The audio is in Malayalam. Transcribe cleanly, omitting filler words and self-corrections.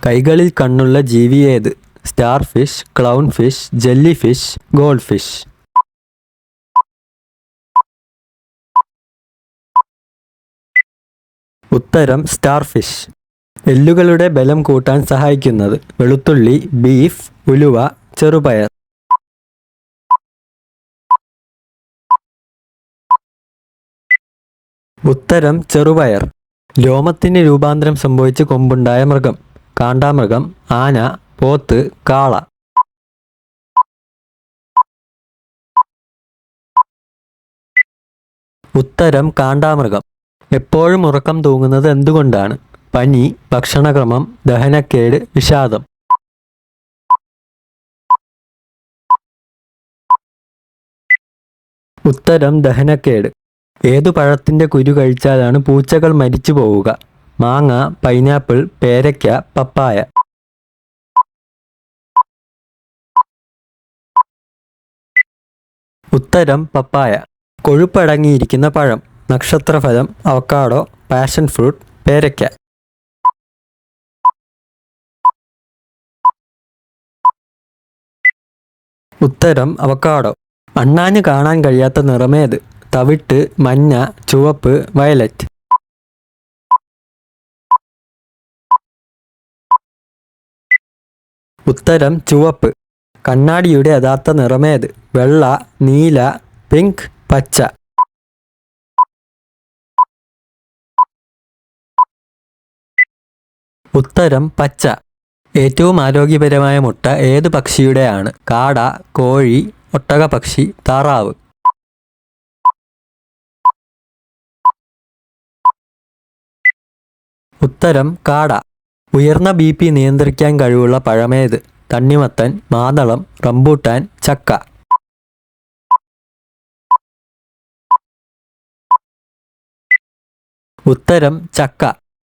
കൈകളിൽ കണ്ണുള്ള ജീവി ഏത്? Star fish, clown fish, jelly fish, gold fish. ഉത്തരം സ്റ്റാർ ഫിഷ്. എല്ലുകളുടെ ബലം കൂട്ടാൻ സഹായിക്കുന്നത്? വെളുത്തുള്ളി, ബീഫ്, ഉലുവ, ചെറുപയർ. ഉത്തരം ചെറുപയർ. രോമത്തിന് രൂപാന്തരം സംഭവിച്ച് കൊമ്പുണ്ടായ മൃഗം? കാണ്ടാമൃഗം, ആന, പോത്ത്, കാള. ഉത്തരം കാണ്ടാമൃഗം. എപ്പോഴും ഉറക്കം തൂങ്ങുന്നത് എന്തുകൊണ്ടാണ്? പനി, ഭക്ഷണക്രമം, ദഹനക്കേട്, വിഷാദം. ഉത്തരം ദഹനക്കേട്. ഏതു പഴത്തിൻ്റെ കുരു കഴിച്ചാലാണ് പൂച്ചകൾ മരിച്ചു പോവുക? മാങ്ങ, പൈനാപ്പിൾ, പേരയ്ക്ക, പപ്പായ. ഉത്തരം പപ്പായ. കൊഴുപ്പടങ്ങിയിരിക്കുന്ന പഴം? നക്ഷത്രഫലം, അവക്കാഡോ, പാഷൻ ഫ്രൂട്ട്, പേരയ്ക്ക. ഉത്തരം അവക്കാഡോ. അണ്ണാന് കാണാൻ കഴിയാത്ത നിറമേത്? തവിട്ട്, മഞ്ഞ, ചുവപ്പ്, വയലറ്റ്. ഉത്തരം ചുവപ്പ്. കണ്ണാടിയുടെ യഥാർത്ഥ നിറമേത്? വെള്ള, നീല, പിങ്ക്, പച്ച. ഉത്തരം പച്ച. ഏറ്റവും ആരോഗ്യപരമായ മുട്ട ഏത് പക്ഷിയുടെയാണ്? കാട, കോഴി, ഒട്ടകപ്പക്ഷി, താറാവ്. ഉത്തരം കാട. ഉയർന്ന BP നിയന്ത്രിക്കാൻ കഴിവുള്ള പഴമേത്? തണ്ണിമത്തൻ, മാതളം, റംബൂട്ടാൻ, ചക്ക. ഉത്തരം ചക്ക.